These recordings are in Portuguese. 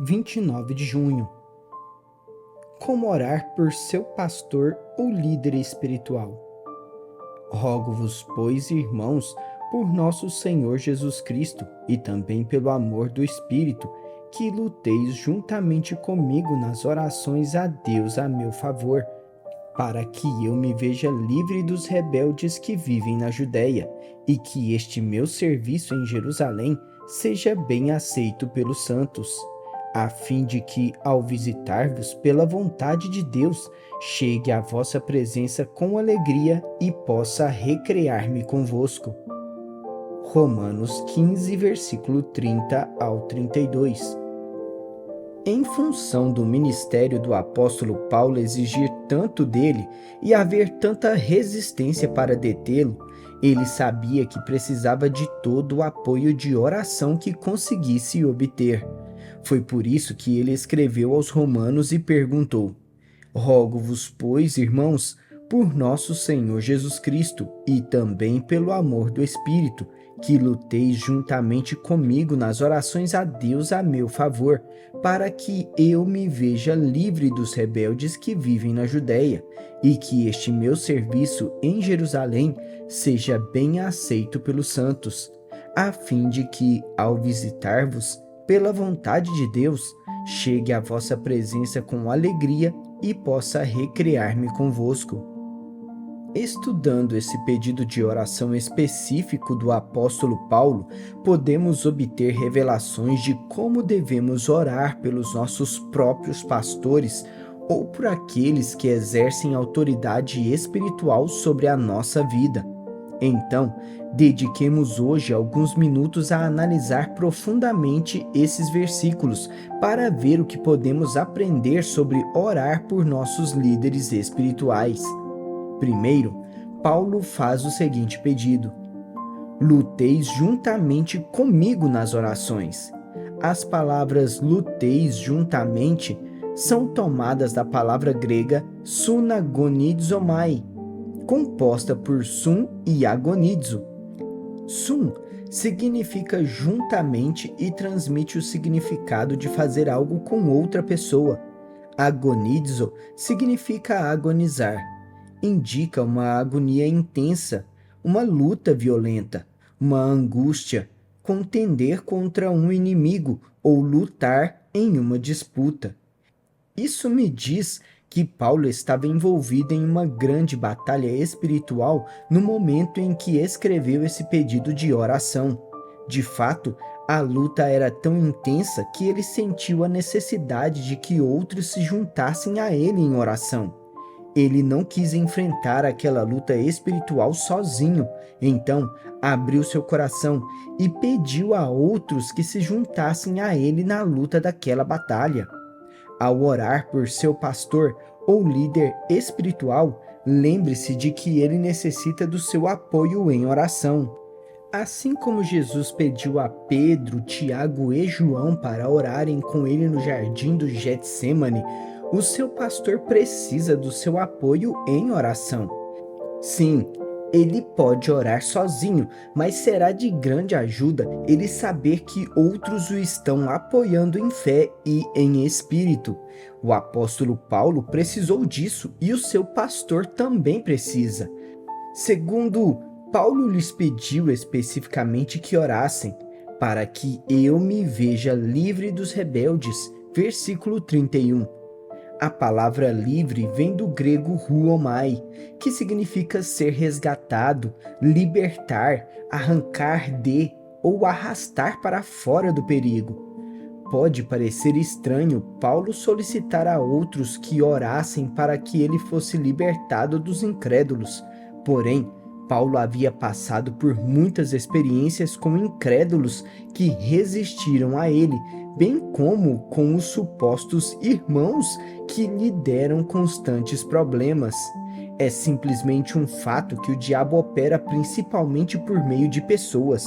29 de junho. Como orar por seu pastor ou líder espiritual? Rogo-vos, pois, irmãos, por nosso Senhor Jesus Cristo e também pelo amor do Espírito, que luteis juntamente comigo nas orações a Deus a meu favor, para que eu me veja livre dos rebeldes que vivem na Judéia, e que este meu serviço em Jerusalém seja bem aceito pelos santos, a fim de que, ao visitar-vos pela vontade de Deus, chegue à vossa presença com alegria e possa recrear-me convosco. Romanos 15, versículo 30 ao 32. Em função do ministério do apóstolo Paulo exigir tanto dele e haver tanta resistência para detê-lo, ele sabia que precisava de todo o apoio de oração que conseguisse obter. Foi por isso que ele escreveu aos Romanos e perguntou: Rogo-vos, pois, irmãos, por nosso Senhor Jesus Cristo e também pelo amor do Espírito, que luteis juntamente comigo nas orações a Deus a meu favor, para que eu me veja livre dos rebeldes que vivem na Judéia, e que este meu serviço em Jerusalém seja bem aceito pelos santos, a fim de que, ao visitar-vos, pela vontade de Deus, chegue à vossa presença com alegria e possa recrear-me convosco. Estudando esse pedido de oração específico do apóstolo Paulo, podemos obter revelações de como devemos orar pelos nossos próprios pastores ou por aqueles que exercem autoridade espiritual sobre a nossa vida. Então, dediquemos hoje alguns minutos a analisar profundamente esses versículos para ver o que podemos aprender sobre orar por nossos líderes espirituais. Primeiro, Paulo faz o seguinte pedido: luteis juntamente comigo nas orações. As palavras luteis juntamente são tomadas da palavra grega sunagonizomai, composta por sum e agonizo. Sum significa juntamente e transmite o significado de fazer algo com outra pessoa. Agonizo significa agonizar. Indica uma agonia intensa, uma luta violenta, uma angústia, contender contra um inimigo ou lutar em uma disputa. Isso me diz que Paulo estava envolvido em uma grande batalha espiritual no momento em que escreveu esse pedido de oração. De fato, a luta era tão intensa que ele sentiu a necessidade de que outros se juntassem a ele em oração. Ele não quis enfrentar aquela luta espiritual sozinho, então abriu seu coração e pediu a outros que se juntassem a ele na luta daquela batalha. Ao orar por seu pastor ou líder espiritual, lembre-se de que ele necessita do seu apoio em oração. Assim como Jesus pediu a Pedro, Tiago e João para orarem com ele no jardim do Getsêmani, o seu pastor precisa do seu apoio em oração. Sim, ele pode orar sozinho, mas será de grande ajuda ele saber que outros o estão apoiando em fé e em espírito. O apóstolo Paulo precisou disso e o seu pastor também precisa. Segundo, Paulo lhes pediu especificamente que orassem, para que eu me veja livre dos rebeldes. Versículo 31. A palavra livre vem do grego huomai, que significa ser resgatado, libertar, arrancar de ou arrastar para fora do perigo. Pode parecer estranho Paulo solicitar a outros que orassem para que ele fosse libertado dos incrédulos. Porém, Paulo havia passado por muitas experiências com incrédulos que resistiram a ele, bem como com os supostos irmãos que lhe deram constantes problemas. É simplesmente um fato que o diabo opera principalmente por meio de pessoas.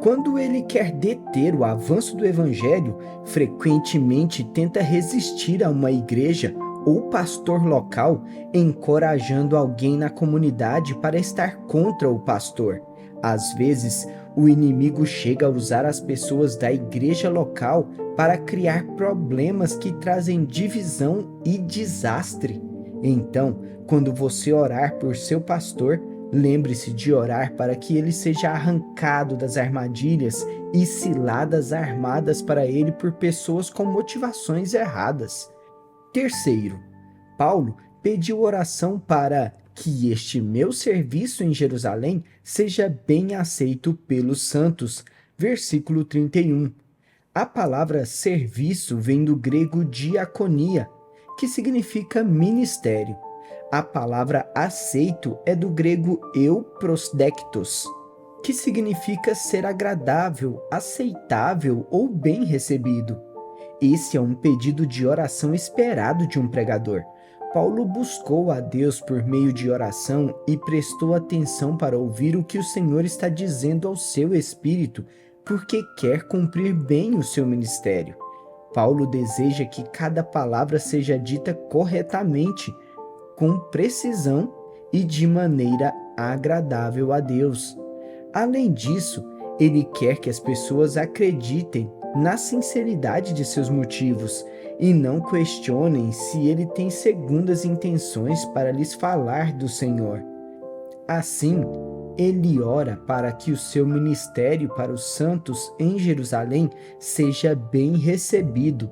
Quando ele quer deter o avanço do evangelho, frequentemente tenta resistir a uma igreja ou pastor local, encorajando alguém na comunidade para estar contra o pastor. Às vezes, o inimigo chega a usar as pessoas da igreja local para criar problemas que trazem divisão e desastre. Então, quando você orar por seu pastor, lembre-se de orar para que ele seja arrancado das armadilhas e ciladas armadas para ele por pessoas com motivações erradas. Terceiro, Paulo pediu oração para que este meu serviço em Jerusalém seja bem aceito pelos santos. Versículo 31. A palavra serviço vem do grego diaconia, que significa ministério. A palavra aceito é do grego euprosdektos, que significa ser agradável, aceitável ou bem recebido. Esse é um pedido de oração esperado de um pregador. Paulo buscou a Deus por meio de oração e prestou atenção para ouvir o que o Senhor está dizendo ao seu espírito, porque quer cumprir bem o seu ministério. Paulo deseja que cada palavra seja dita corretamente, com precisão e de maneira agradável a Deus. Além disso, ele quer que as pessoas acreditem na sinceridade de seus motivos e não questionem se ele tem segundas intenções para lhes falar do Senhor. Assim, ele ora para que o seu ministério para os santos em Jerusalém seja bem recebido.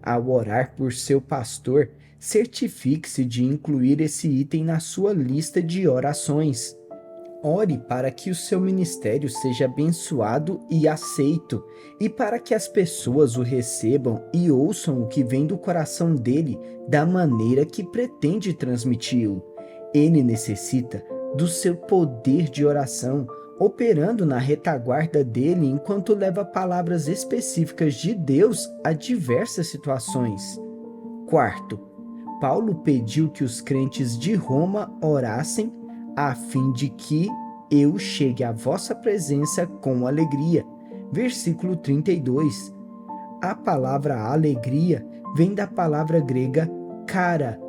Ao orar por seu pastor, certifique-se de incluir esse item na sua lista de orações. Ore para que o seu ministério seja abençoado e aceito, e para que as pessoas o recebam e ouçam o que vem do coração dele da maneira que pretende transmiti-lo. Ele necessita do seu poder de oração, operando na retaguarda dele enquanto leva palavras específicas de Deus a diversas situações. Quarto, Paulo pediu que os crentes de Roma orassem a fim de que eu chegue à vossa presença com alegria. Versículo 32. A palavra alegria vem da palavra grega kara,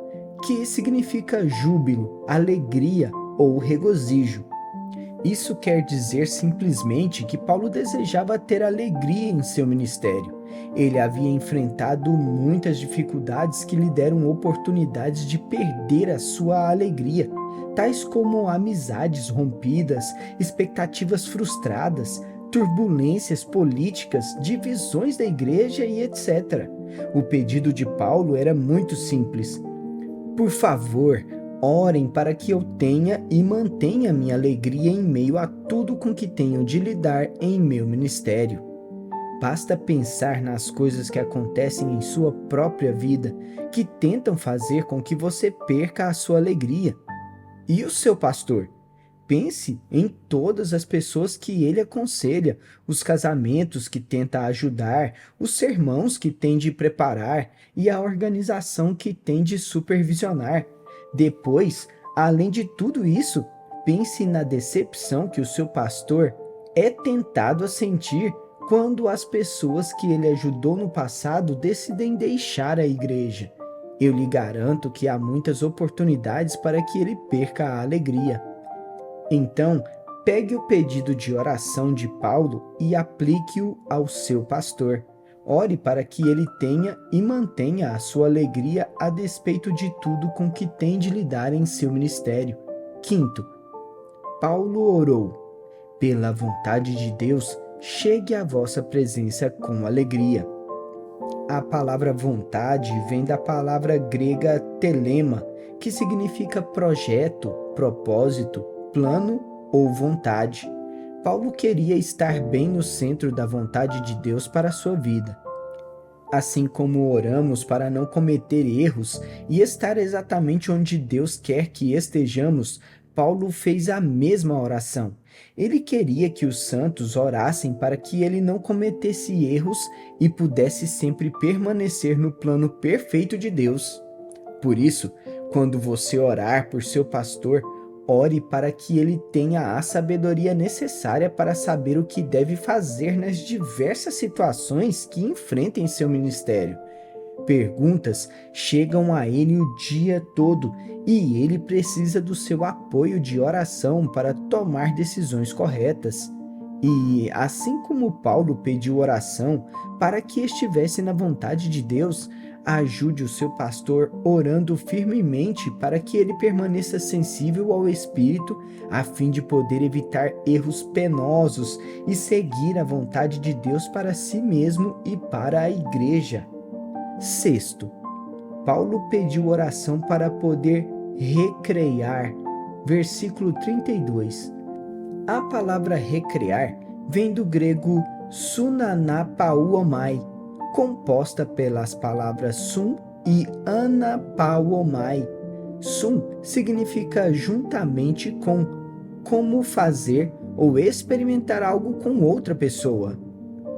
que significa júbilo, alegria ou regozijo. Isso quer dizer simplesmente que Paulo desejava ter alegria em seu ministério. Ele havia enfrentado muitas dificuldades que lhe deram oportunidades de perder a sua alegria, tais como amizades rompidas, expectativas frustradas, turbulências políticas, divisões da igreja e etc. O pedido de Paulo era muito simples. Por favor, orem para que eu tenha e mantenha minha alegria em meio a tudo com que tenho de lidar em meu ministério. Basta pensar nas coisas que acontecem em sua própria vida, que tentam fazer com que você perca a sua alegria. E o seu pastor? Pense em todas as pessoas que ele aconselha, os casamentos que tenta ajudar, os sermãos que tem de preparar e a organização que tem de supervisionar. Depois, além de tudo isso, pense na decepção que o seu pastor é tentado a sentir quando as pessoas que ele ajudou no passado decidem deixar a igreja. Eu lhe garanto que há muitas oportunidades para que ele perca a alegria. Então, pegue o pedido de oração de Paulo e aplique-o ao seu pastor. Ore para que ele tenha e mantenha a sua alegria a despeito de tudo com que tem de lidar em seu ministério. Quinto, Paulo orou: pela vontade de Deus, chegue à vossa presença com alegria. A palavra vontade vem da palavra grega telema, que significa projeto, propósito, plano ou vontade. Paulo queria estar bem no centro da vontade de Deus para a sua vida. Assim como oramos para não cometer erros e estar exatamente onde Deus quer que estejamos, Paulo fez a mesma oração. Ele queria que os santos orassem para que ele não cometesse erros e pudesse sempre permanecer no plano perfeito de Deus. Por isso, quando você orar por seu pastor, ore para que ele tenha a sabedoria necessária para saber o que deve fazer nas diversas situações que enfrenta em seu ministério. Perguntas chegam a ele o dia todo e ele precisa do seu apoio de oração para tomar decisões corretas. E assim como Paulo pediu oração para que estivesse na vontade de Deus, ajude o seu pastor orando firmemente para que ele permaneça sensível ao Espírito, a fim de poder evitar erros penosos e seguir a vontade de Deus para si mesmo e para a igreja. Sexto, Paulo pediu oração para poder recrear. Versículo 32. A palavra recrear vem do grego sunanapauomai, composta pelas palavras sum e anapauomai. Sum significa juntamente com, como fazer ou experimentar algo com outra pessoa.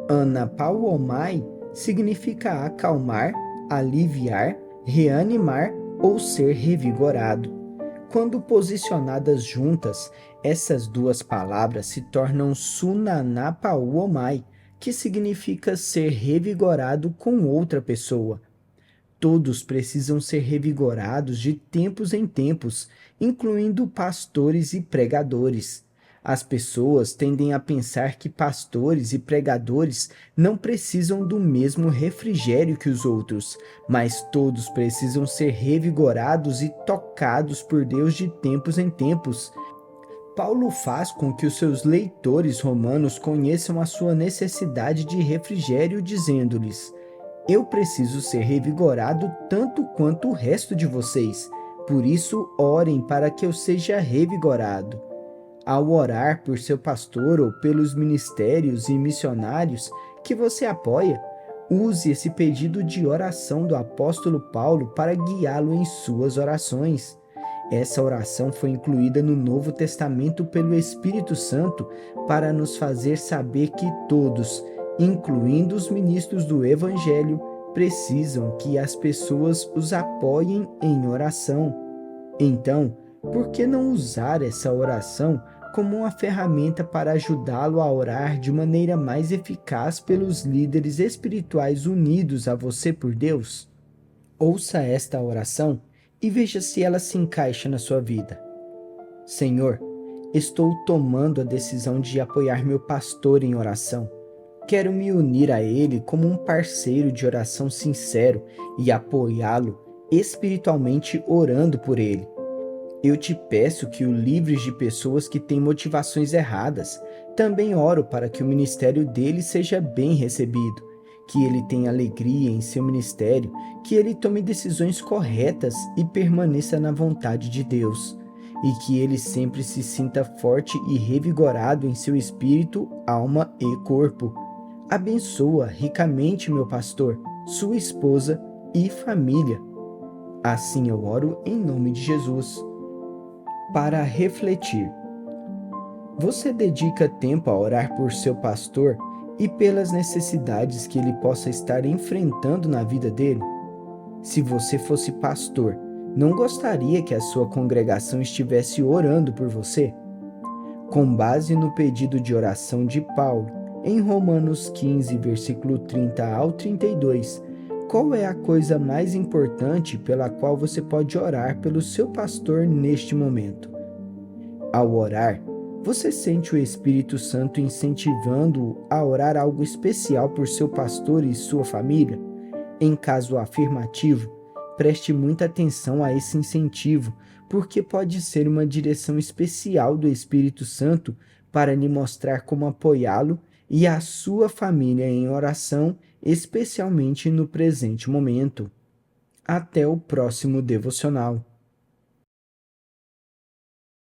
Anapauomai significa acalmar, aliviar, reanimar ou ser revigorado. Quando posicionadas juntas, essas duas palavras se tornam sunanapauomai, que significa ser revigorado com outra pessoa. Todos precisam ser revigorados de tempos em tempos, incluindo pastores e pregadores. As pessoas tendem a pensar que pastores e pregadores não precisam do mesmo refrigério que os outros, mas todos precisam ser revigorados e tocados por Deus de tempos em tempos. Paulo faz com que os seus leitores romanos conheçam a sua necessidade de refrigério, dizendo-lhes: eu preciso ser revigorado tanto quanto o resto de vocês, por isso orem para que eu seja revigorado. Ao orar por seu pastor ou pelos ministérios e missionários que você apoia, use esse pedido de oração do apóstolo Paulo para guiá-lo em suas orações. Essa oração foi incluída no Novo Testamento pelo Espírito Santo para nos fazer saber que todos, incluindo os ministros do Evangelho, precisam que as pessoas os apoiem em oração. Então, por que não usar essa oração como uma ferramenta para ajudá-lo a orar de maneira mais eficaz pelos líderes espirituais unidos a você por Deus? Ouça esta oração e veja se ela se encaixa na sua vida. Senhor, estou tomando a decisão de apoiar meu pastor em oração. Quero me unir a ele como um parceiro de oração sincero e apoiá-lo espiritualmente orando por ele. Eu te peço que o livres de pessoas que têm motivações erradas. Também oro para que o ministério dele seja bem recebido, que ele tenha alegria em seu ministério, que ele tome decisões corretas e permaneça na vontade de Deus, e que ele sempre se sinta forte e revigorado em seu espírito, alma e corpo. Abençoa ricamente meu pastor, sua esposa e família. Assim eu oro em nome de Jesus. Para refletir. Você dedica tempo a orar por seu pastor e pelas necessidades que ele possa estar enfrentando na vida dele? Se você fosse pastor, não gostaria que a sua congregação estivesse orando por você? Com base no pedido de oração de Paulo, em Romanos 15, versículo 30 ao 32, qual é a coisa mais importante pela qual você pode orar pelo seu pastor neste momento? Ao orar, você sente o Espírito Santo incentivando-o a orar algo especial por seu pastor e sua família? Em caso afirmativo, preste muita atenção a esse incentivo, porque pode ser uma direção especial do Espírito Santo para lhe mostrar como apoiá-lo e a sua família em oração, especialmente no presente momento. Até o próximo devocional.